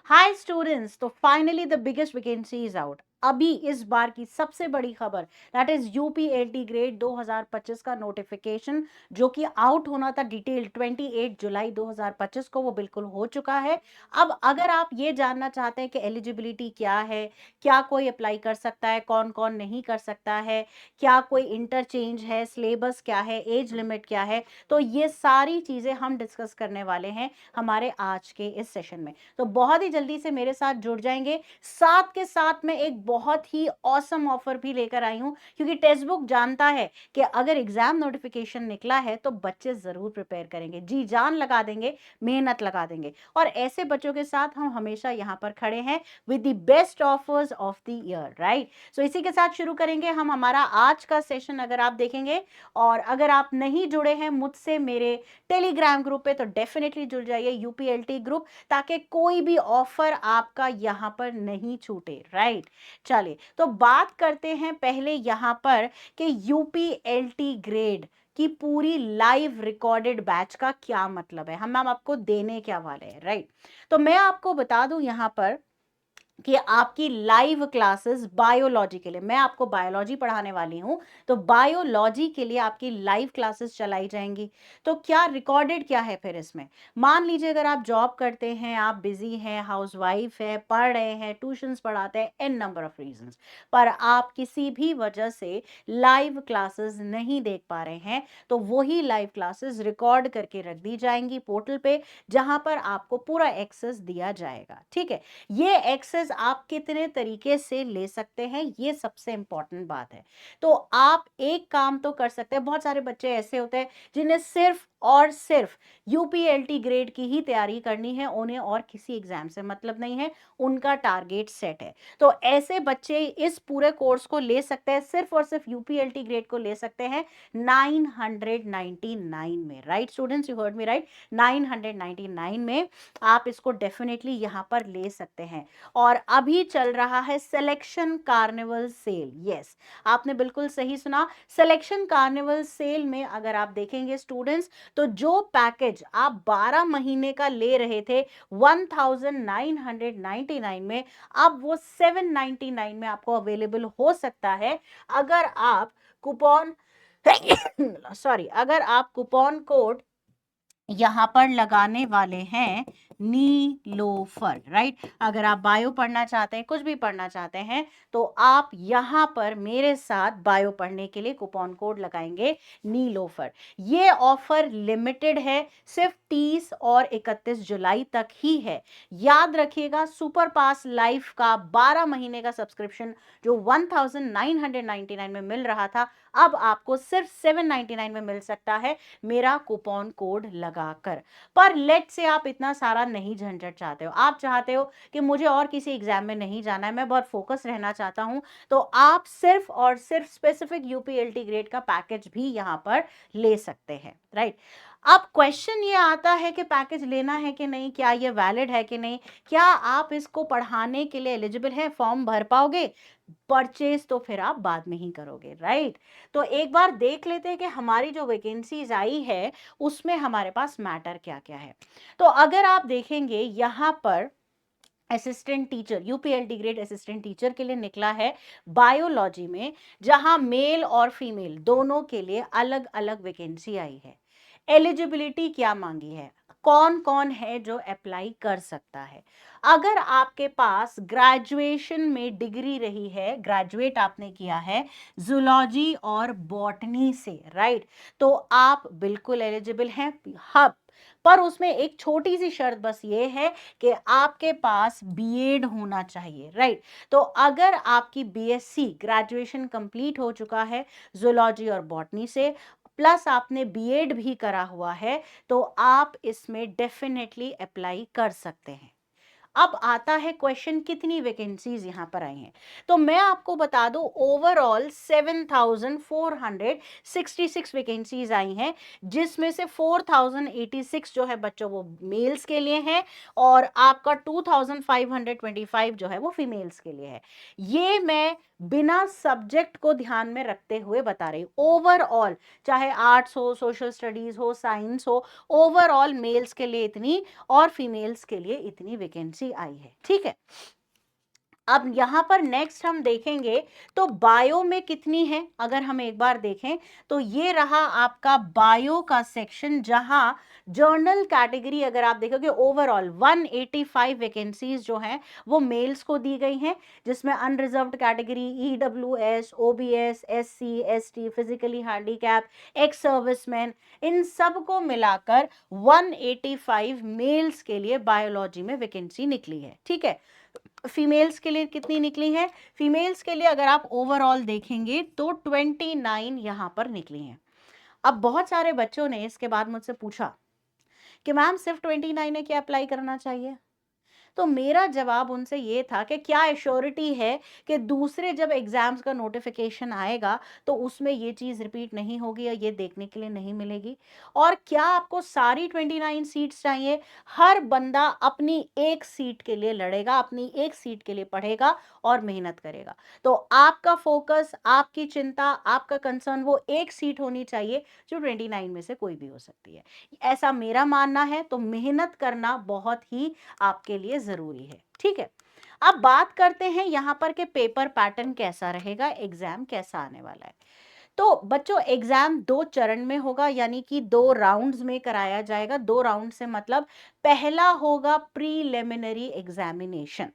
Hi students, तो finally the biggest vacancy is out. अभी इस बार की सबसे बड़ी खबर दैट इज यूपीएलटी ग्रेड 2025 का नोटिफिकेशन जो कि आउट होना था डिटेल 28 जुलाई 2025 को, वो बिल्कुल हो चुका है। अब अगर आप ये जानना चाहते हैं कि एलिजिबिलिटी क्या है, क्या कोई अप्लाई कर सकता है, कौन कौन नहीं कर सकता है, क्या कोई इंटरचेंज है, सिलेबस क्या है, एज लिमिट क्या है, तो ये सारी चीजें हम डिस्कस करने वाले हैं हमारे आज के इस सेशन में। तो बहुत ही जल्दी से मेरे साथ जुड़ जाएंगे। साथ के साथ मैं एक बहुत ही ऑसम ऑफर भी लेकर आई हूं, क्योंकि टेक्स्ट बुक जानता है कि अगर एग्जाम नोटिफिकेशन निकला है तो बच्चे जरूर प्रिपेयर करेंगे, जी जान लगा देंगे, मेहनत लगा देंगे, और ऐसे बच्चों के साथ हम हमेशा यहां पर खड़े हैं with the best offers of the year, right. So इसी के साथ शुरू करेंगे हम हमारा आज का सेशन। अगर आप देखेंगे और अगर आप नहीं जुड़े हैं मुझसे मेरे टेलीग्राम ग्रुप पे, तो डेफिनेटली जुड़ जाइए यूपीएलटी ग्रुप, ताकि कोई भी ऑफर आपका यहां पर नहीं छूटे, राइट। चलिए तो बात करते हैं पहले यहां पर कि यूपीएलटी ग्रेड की पूरी लाइव रिकॉर्डेड बैच का क्या मतलब है, हम आपको देने क्या वाले हैं, राइट। तो मैं आपको बता दूं यहां पर कि आपकी लाइव क्लासेस बायोलॉजी के लिए, मैं आपको बायोलॉजी पढ़ाने वाली हूं, तो बायोलॉजी के लिए आपकी लाइव क्लासेस चलाई जाएंगी। तो क्या रिकॉर्डेड क्या है फिर इसमें, मान लीजिए अगर आप जॉब करते हैं, आप बिजी हैं, हाउसवाइफ है, पढ़ रहे हैं, ट्यूशंस पढ़ाते हैं, एन नंबर ऑफ रीजंस, पर आप किसी भी वजह से लाइव क्लासेस नहीं देख पा रहे हैं, तो वही लाइव क्लासेस रिकॉर्ड करके रख दी जाएंगी पोर्टल पे, जहां पर आपको पूरा एक्सेस दिया जाएगा, ठीक है। ये एक्सेस आप कितने तरीके से ले सकते हैं, ये सबसे इंपॉर्टेंट बात है। तो आप एक काम तो कर सकते हैं, बहुत सारे बच्चे ऐसे होते हैं जिन्हें सिर्फ और सिर्फ यूपीएलटी ग्रेड की ही तैयारी करनी है, उन्हें और किसी एग्जाम से मतलब नहीं है, उनका टारगेट सेट है। तो ऐसे बच्चे इस पूरे कोर्स को ले सकते हैं, सिर्फ और सिर्फ यूपीएलटी ग्रेड को ले सकते हैं 999 में, right students, you heard me right, 999 में आप इसको डेफिनेटली यहां पर ले सकते हैं। और अभी चल रहा है सिलेक्शन कार्निवल सेल, यस, आपने बिल्कुल सही सुना, सिलेक्शन कार्निवल सेल में अगर आप देखेंगे स्टूडेंट्स, तो जो पैकेज आप 12 महीने का ले रहे थे 1999 में, अब वो 799 में आपको अवेलेबल हो सकता है, अगर आप कूपन सॉरी, अगर आप कूपन कोड यहां पर लगाने वाले हैं नीलोफर, राइट। अगर आप बायो पढ़ना चाहते हैं, कुछ भी पढ़ना चाहते हैं, तो आप यहां पर मेरे साथ बायो पढ़ने के लिए कूपन कोड लगाएंगे नीलोफर। ये ऑफर लिमिटेड है, सिर्फ 30 और 31 जुलाई तक ही है। याद रखिएगा, सुपर पास लाइफ का 12 महीने का सब्सक्रिप्शन जो 1999 में मिल रहा था, अब आपको सिर्फ 799 में मिल सकता है, मेरा कूपन कोड लगाकर। पर लेट से आप इतना सारा नहीं झंझट चाहते हो, आप चाहते हो कि मुझे और किसी एग्जाम में नहीं जाना है, मैं बहुत फोकस रहना चाहता हूं, तो आप सिर्फ और सिर्फ स्पेसिफिक यूपीएलटी ग्रेड का पैकेज भी यहां पर ले सकते हैं, राइट। अब क्वेश्चन ये आता है कि पैकेज लेना है कि नहीं, क्या ये वैलिड है कि नहीं, क्या आप इसको पढ़ाने के लिए एलिजिबल हैं, फॉर्म भर पाओगे, परचेज तो फिर आप बाद में ही करोगे, राइट। तो एक बार देख लेते हैं कि हमारी जो वैकेंसीज आई है उसमें हमारे पास मैटर क्या क्या है। तो अगर आप देखेंगे यहां पर assistant teacher, UPLT grade assistant teacher के लिए निकला है बायोलॉजी में, जहां मेल और फीमेल दोनों के लिए अलग अलग वैकेंसी आई है। एलिजिबिलिटी क्या मांगी है, कौन कौन है जो अप्लाई कर सकता है। अगर आपके पास ग्रेजुएशन में डिग्री रही है, ग्रेजुएट आपने किया है जूलॉजी और बॉटनी से, राइट, तो आप बिल्कुल एलिजिबल हैं। हब पर उसमें एक छोटी सी शर्त बस ये है कि आपके पास बीएड होना चाहिए, राइट। तो अगर आपकी बीएससी ग्रेजुएशन कंप्लीट हो चुका है जूलॉजी और बॉटनी से, प्लस आपने बीएड भी करा हुआ है, तो आप इसमें डेफिनेटली अप्लाई कर सकते हैं। अब आता है क्वेश्चन, कितनी वैकेंसीज यहां पर आई हैं, तो मैं आपको बता दूं ओवरऑल 7466 वैकेंसीज आई हैं, जिसमें से 4086 जो है बच्चों वो मेल्स के लिए है, और आपका 2525 जो है वो फीमेल्स के लिए है। ये मैं बिना सब्जेक्ट को ध्यान में रखते हुए बता रही हूँ। ओवरऑल चाहे आर्ट्स हो, सोशल स्टडीज हो, साइंस हो, ओवरऑल मेल्स के लिए इतनी और फीमेल्स के लिए इतनी वैकेंसी आई है। ठीक है, अब यहां पर नेक्स्ट हम देखेंगे तो बायो में कितनी है, अगर हम एक बार देखें तो ये रहा आपका बायो का सेक्शन, जहां जर्नल कैटेगरी अगर आप देखोगे ओवरऑल 185 वैकेंसीज जो हैं वो मेल्स को दी गई हैं, जिसमें unreserved category, EWS, OBS, SC, ST, physically handicap, ex serviceman, इन सब को मिलाकर 185 मेल्स के लिए बायोलॉजी में वैकेंसी निकली है। ठीक है, फीमेल्स के लिए कितनी निकली है? फीमेल्स के लिए अगर आप ओवरऑल देखेंगे तो 29 यहां पर निकली हैं। अब बहुत सारे बच्चों ने इसके बाद मुझसे पूछा कि मैम सिर्फ 29 है, क्या अप्लाई करना चाहिए? तो मेरा जवाब उनसे ये था कि क्या एश्योरिटी है कि दूसरे जब एग्जाम्स का नोटिफिकेशन आएगा तो उसमें ये चीज़ रिपीट नहीं होगी या ये देखने के लिए नहीं मिलेगी? और क्या आपको सारी 29 सीट्स चाहिए? हर बंदा अपनी एक सीट के लिए लड़ेगा, अपनी एक सीट के लिए पढ़ेगा और मेहनत करेगा। तो आपका फोकस, आपकी चिंता, आपका कंसर्न वो एक सीट होनी चाहिए जो 29 में से कोई भी हो सकती है, ऐसा मेरा मानना है। तो मेहनत करना बहुत ही आपके लिए जरूरी है। ठीक है, अब बात करते हैं यहां पर के पेपर पैटर्न कैसा रहेगा, एग्जाम कैसा आने वाला है। तो बच्चों एग्जाम 2 चरण में होगा, यानी कि 2 राउंड्स में कराया जाएगा। 2 राउंड से मतलब पहला होगा प्रीलिमिनरी एग्जामिनेशन।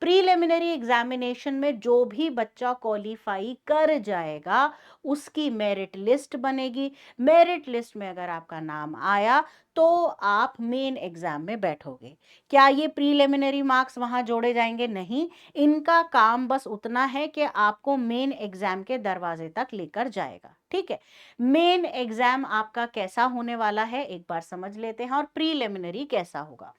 प्रीलिमिनरी एग्जामिनेशन में जो भी बच्चा क्वालिफाई कर जाएगा उसकी मेरिट लिस्ट बनेगी। मेरिट लिस्ट में अगर आपका नाम आया तो आप मेन एग्जाम में बैठोगे। क्या ये प्रीलिमिनरी मार्क्स वहां जोड़े जाएंगे? नहीं, इनका काम बस उतना है कि आपको मेन एग्जाम के दरवाजे तक लेकर जाएगा। ठीक है, मेन एग्जाम आपका कैसा होने वाला है एक बार समझ लेते हैं और प्रीलिमिनरी कैसा होगा।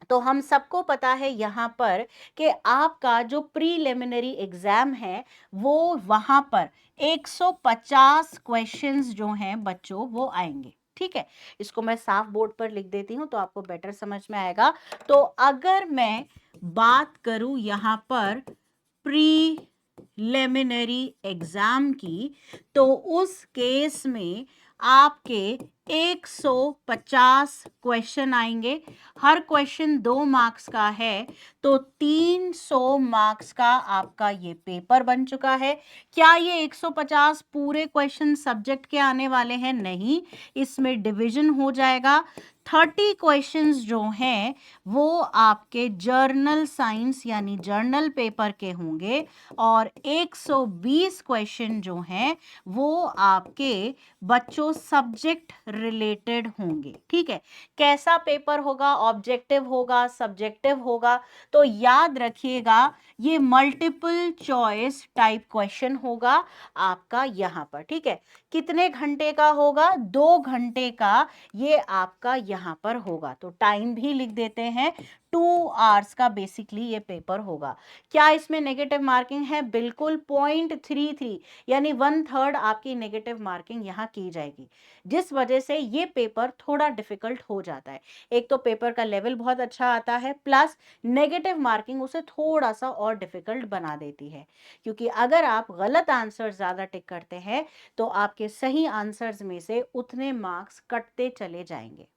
तो हम सबको पता है यहाँ पर कि आपका जो प्रीलिमिनरी एग्जाम है वो वहां पर 150 क्वेश्चंस जो हैं बच्चों वो आएंगे। ठीक है, इसको मैं साफ बोर्ड पर लिख देती हूँ तो आपको बेटर समझ में आएगा। तो अगर मैं बात करूं यहाँ पर प्रीलिमिनरी एग्जाम की, तो उस केस में आपके 150 क्वेश्चन आएंगे। हर क्वेश्चन 2 मार्क्स का है, तो 300 मार्क्स का आपका ये पेपर बन चुका है। क्या ये 150 पूरे क्वेश्चन सब्जेक्ट के आने वाले हैं? नहीं, इसमें डिवीजन हो जाएगा। 30 क्वेश्चंस जो हैं वो आपके जर्नल साइंस यानी जर्नल पेपर के होंगे और 120 क्वेश्चन जो हैं वो आपके बच्चों सब्जेक्ट रिलेटेड होंगे। ठीक है, कैसा पेपर होगा? ऑब्जेक्टिव होगा, सब्जेक्टिव होगा? तो याद रखिएगा ये मल्टीपल चॉइस टाइप क्वेश्चन होगा आपका यहाँ पर। ठीक है, कितने घंटे का होगा? 2 घंटे का ये आपका यहाँ पर होगा। तो टाइम भी लिख देते हैं, 2 आवर्स का बेसिकली ये पेपर होगा। क्या इसमें नेगेटिव मार्किंग है? बिल्कुल 0.33 यानी 1/3 आपकी नेगेटिव मार्किंग यहाँ की जाएगी, जिस वजह से ये पेपर थोड़ा डिफिकल्ट हो जाता है। एक तो पेपर का लेवल बहुत अच्छा आता है, प्लस नेगेटिव मार्किंग उसे थोड़ा सा और डिफिकल्ट बना देती है, क्योंकि अगर आप गलत आंसर ज्यादा टिक करते हैं तो आपके सही आंसर्स में से उतने मार्क्स कटते चले जाएंगे।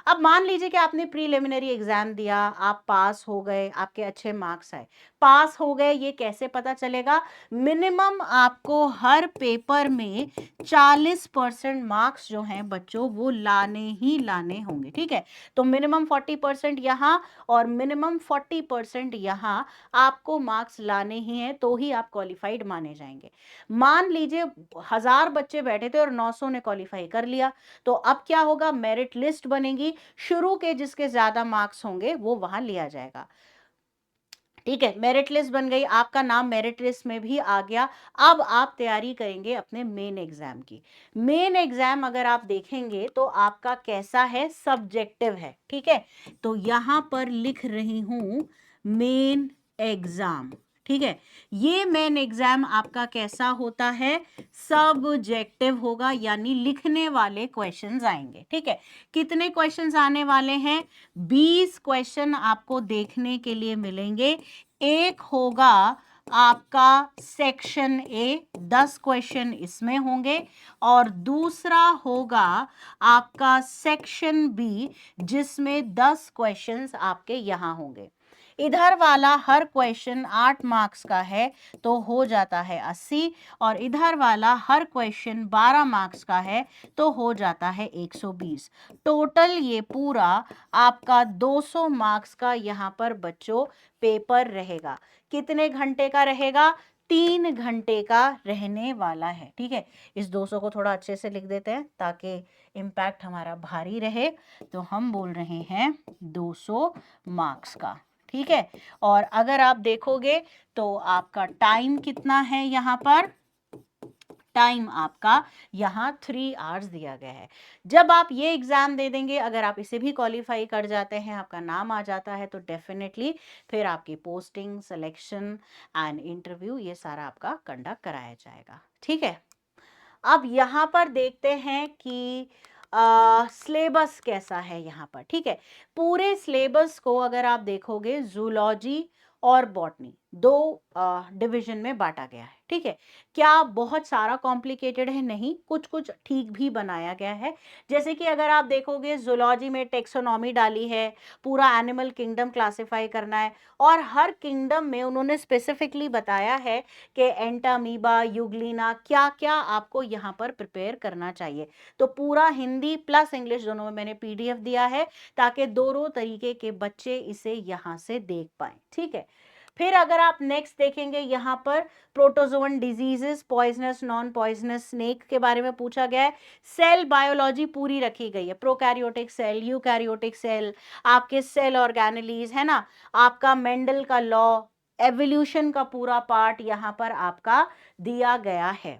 अब मान लीजिए कि आपने प्रीलिमिनरी एग्जाम दिया, आप पास हो गए, आपके अच्छे मार्क्स आए। पास हो गए ये कैसे पता चलेगा? मिनिमम आपको हर पेपर में 40% मार्क्स जो हैं बच्चों वो लाने ही लाने होंगे। ठीक है, तो मिनिमम 40% यहाँ और मिनिमम 40% यहाँ आपको मार्क्स लाने ही हैं, तो ही आप क्वालिफाइड माने जाएंगे। मान लीजिए 1000 बच्चे बैठे थे और 900 ने क्वालिफाई कर लिया, तो अब क्या होगा? मेरिट लिस्ट बनेगी, शुरू के जिसके ज्यादा मार्क्स होंगे वो वहां लिया जाएगा। ठीक है, मेरिट लिस्ट बन गई, आपका नाम मेरिट लिस्ट में भी आ गया। अब आप तैयारी करेंगे अपने मेन एग्जाम की। मेन एग्जाम अगर आप देखेंगे तो आपका कैसा है? सब्जेक्टिव है। ठीक है, तो यहां पर लिख रही हूं मेन एग्जाम। ठीक है, ये मेन एग्जाम आपका कैसा होता है? सब्जेक्टिव होगा, यानी लिखने वाले क्वेश्चंस आएंगे। ठीक है, कितने क्वेश्चंस आने वाले हैं? 20 क्वेश्चन आपको देखने के लिए मिलेंगे। एक होगा आपका सेक्शन ए 10 क्वेश्चन इसमें होंगे और दूसरा होगा आपका सेक्शन बी जिसमें 10 क्वेश्चंस आपके यहां होंगे। इधर वाला हर क्वेश्चन 8 मार्क्स का है तो हो जाता है 80 और इधर वाला हर क्वेश्चन 12 मार्क्स का है तो हो जाता है 120। टोटल ये पूरा आपका 200 मार्क्स का यहाँ पर बच्चों पेपर रहेगा। कितने घंटे का रहेगा? 3 घंटे का रहने वाला है। ठीक है, इस 200 को थोड़ा अच्छे से लिख देते हैं ताकि इम्पैक्ट हमारा भारी रहे। तो हम बोल रहे हैं 200 मार्क्स का। ठीक है, और अगर आप देखोगे तो आपका टाइम कितना है यहाँ पर? टाइम आपका यहाँ 3 आवर्स दिया गया है। जब आप ये एग्जाम दे देंगे, अगर आप इसे भी क्वालिफाई कर जाते हैं, आपका नाम आ जाता है, तो डेफिनेटली फिर आपकी पोस्टिंग, सिलेक्शन एंड इंटरव्यू ये सारा आपका कंडक्ट कराया जाएगा। ठीक है, अब यहाँ पर देखते हैं कि सिलेबस कैसा है यहाँ पर। ठीक है, पूरे सिलेबस को अगर आप देखोगे जूलॉजी और बॉटनी दो डिवीजन में बांटा गया है। ठीक है, क्या बहुत सारा कॉम्प्लिकेटेड है? नहीं, कुछ कुछ ठीक भी बनाया गया है। जैसे कि अगर आप देखोगे जूलॉजी में टेक्सोनॉमी डाली है, पूरा एनिमल किंगडम क्लासिफाई करना है और हर किंगडम में उन्होंने स्पेसिफिकली बताया है कि एंटामीबा, यूग्लिना, क्या क्या आपको यहाँ पर प्रिपेयर करना चाहिए। तो पूरा हिंदी प्लस इंग्लिश दोनों में मैंने पीडीएफ दिया है ताकि दोनों तरीके के बच्चे इसे यहाँ से देख पाए। ठीक है, फिर अगर आप नेक्स्ट देखेंगे यहाँ पर protozoan diseases, poisonous, non poisonous snake के बारे में पूछा गया है। सेल बायोलॉजी पूरी रखी गई है, प्रोकैरियोटिक सेल, यूकैरियोटिक सेल, आपके सेल ऑर्गेनेलीज है ना, आपका मेंडल का लॉ, एवोल्यूशन का पूरा पार्ट यहाँ पर आपका दिया गया है।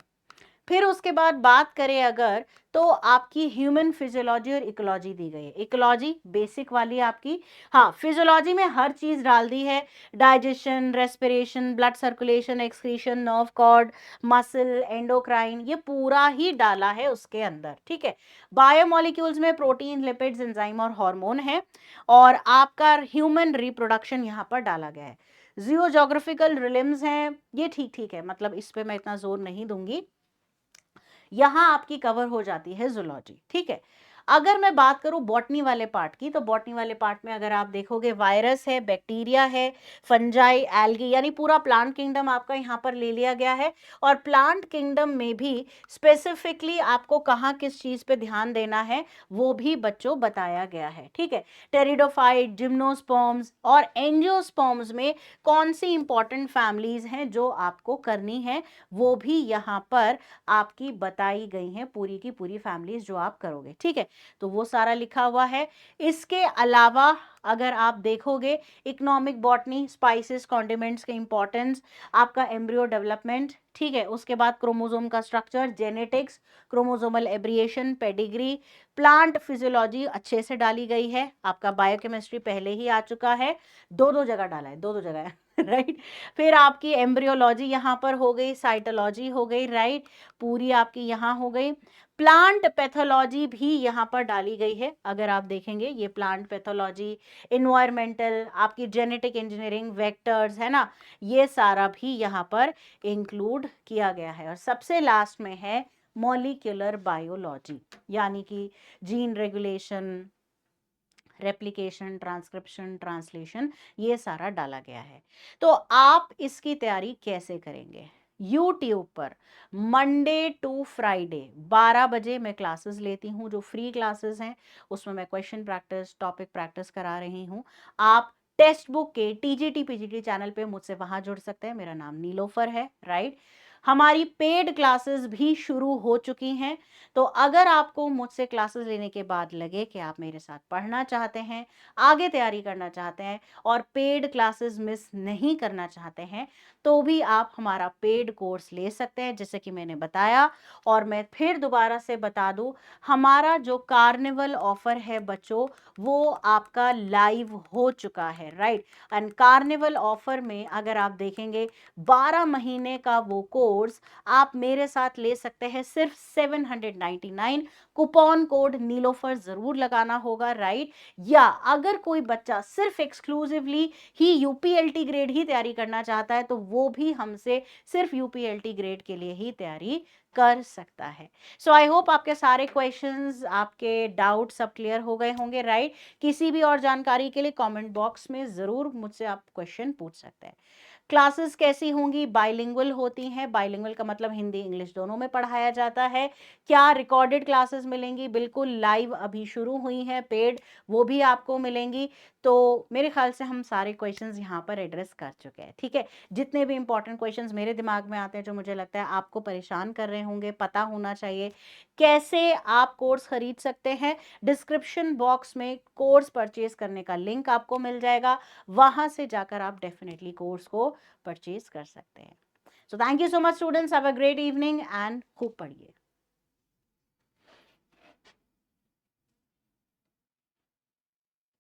फिर उसके बाद बात करें अगर, तो आपकी ह्यूमन फिजियोलॉजी और इकोलॉजी दी गई है। इकोलॉजी बेसिक वाली आपकी, हाँ, फिजियोलॉजी में हर चीज डाल दी है, digestion, respiration, blood circulation, excretion, nerve cord, muscle, endocrine, ये पूरा ही डाला है उसके अंदर। ठीक है, बायोमोलिक्यूल्स में प्रोटीन, लिपिड्स, एंजाइम और हार्मोन है और आपका ह्यूमन रिप्रोडक्शन यहाँ पर डाला गया है। जियोजोग्राफिकल रिलिम्स हैं, ये ठीक ठीक है, मतलब इस पे मैं इतना जोर नहीं दूंगी, यहां आपकी कवर हो जाती है जूलॉजी। ठीक है, अगर मैं बात करूं बॉटनी वाले पार्ट की, तो बॉटनी वाले पार्ट में अगर आप देखोगे वायरस है, बैक्टीरिया है, फंजाई, एल्गी, यानी पूरा प्लांट किंगडम आपका यहाँ पर ले लिया गया है। और प्लांट किंगडम में भी स्पेसिफिकली आपको कहाँ किस चीज पे ध्यान देना है वो भी बच्चों बताया गया है। ठीक है, टेरिडोफाइट, जिम्नोस्पर्म्स और एंजियोस्पर्म्स में कौन सी इंपॉर्टेंट फैमिलीज हैं जो आपको करनी है, वो भी यहाँ पर आपकी बताई गई हैं, पूरी की पूरी फैमिलीज जो आप करोगे। ठीक है, तो वो सारा लिखा हुआ है। इसके अलावा अगर आप देखोगे इकोनॉमिक बॉटनी, स्पाइसेस, कॉन्डिमेंट्स के इंपॉर्टेंस, आपका एम्ब्रियो डेवलपमेंट, ठीक है, उसके बाद क्रोमोसोम का structure, genetics, chromosomal aberration, pedigree, plant physiology अच्छे से डाली गई है। आपका बायोकेमिस्ट्री पहले ही आ चुका है, दो दो जगह डाला है, दो दो जगह है राइट। फिर आपकी एम्ब्रियोलॉजी यहाँ पर हो गई, साइटोलॉजी हो गई, राइट, पूरी आपकी यहाँ हो गई। प्लांट पैथोलॉजी भी यहाँ पर डाली गई है, अगर आप देखेंगे ये प्लांट पैथोलॉजी, इन्वायरमेंटल, आपकी जेनेटिक इंजीनियरिंग, वेक्टर्स है ना, ये सारा भी यहाँ पर इंक्लूड किया गया है। और सबसे लास्ट में है मॉलिक्यूलर बायोलॉजी, यानी कि gene regulation, replication, transcription, translation, ये सारा डाला गया है। तो आप इसकी तैयारी कैसे करेंगे? यूट्यूब पर मंडे टू फ्राइडे 12 बजे मैं क्लासेस लेती हूँ, जो फ्री क्लासेस हैं उसमें मैं क्वेश्चन प्रैक्टिस, टॉपिक प्रैक्टिस करा रही हूँ। आप टेक्स्ट बुक के टीजीटी पीजीटी चैनल पे मुझसे वहां जुड़ सकते हैं, मेरा नाम नीलोफर है, राइट। हमारी पेड क्लासेस भी शुरू हो चुकी हैं, तो अगर आपको मुझसे क्लासेस लेने के बाद लगे कि आप मेरे साथ पढ़ना चाहते हैं, आगे तैयारी करना चाहते हैं और पेड क्लासेस मिस नहीं करना चाहते हैं, तो भी आप हमारा पेड कोर्स ले सकते हैं, जैसे कि मैंने बताया। और मैं फिर दोबारा से बता दूं, हमारा जो कार्निवल ऑफर है बच्चों, वो आपका लाइव हो चुका है, राइट। एंड कार्निवल ऑफर में अगर आप देखेंगे 12 महीने का वो कोर्स कोर्स आप मेरे साथ ले सकते हैं सिर्फ 799। कूपन कोड नीलोफर जरूर लगाना होगा, राइट। या अगर कोई बच्चा सिर्फ एक्सक्लूसिवली ही यूपीएलटी ग्रेड ही तैयारी करना चाहता है तो वो भी हमसे सिर्फ यूपीएलटी ग्रेड के लिए ही तैयारी कर सकता है। सो आई होप आपके सारे क्वेश्चंस, आपके डाउट सब क्लियर हो गए होंगे, राइट। किसी भी और जानकारी के लिए कमेंट बॉक्स में जरूर मुझसे आप क्वेश्चन पूछ सकते हैं। क्लासेस कैसी होंगी? बाइलिंगुअल होती हैं। बाइलिंगुअल का मतलब हिंदी इंग्लिश दोनों में पढ़ाया जाता है। क्या रिकॉर्डेड क्लासेस मिलेंगी? बिल्कुल लाइव अभी शुरू हुई हैं, पेड वो भी आपको मिलेंगी। तो मेरे ख्याल से हम सारे क्वेश्चंस यहाँ पर एड्रेस कर चुके हैं, ठीक है। जितने भी इंपॉर्टेंट क्वेश्चंस मेरे दिमाग में आते हैं जो मुझे लगता है आपको परेशान कर रहे होंगे, पता होना चाहिए कैसे आप कोर्स खरीद सकते हैं, डिस्क्रिप्शन बॉक्स में कोर्स परचेज करने का लिंक आपको मिल जाएगा। वहां से जाकर आप डेफिनेटली कोर्स को परचेज कर सकते हैं। So thank you so much students, have a great evening and खूब पढ़िए।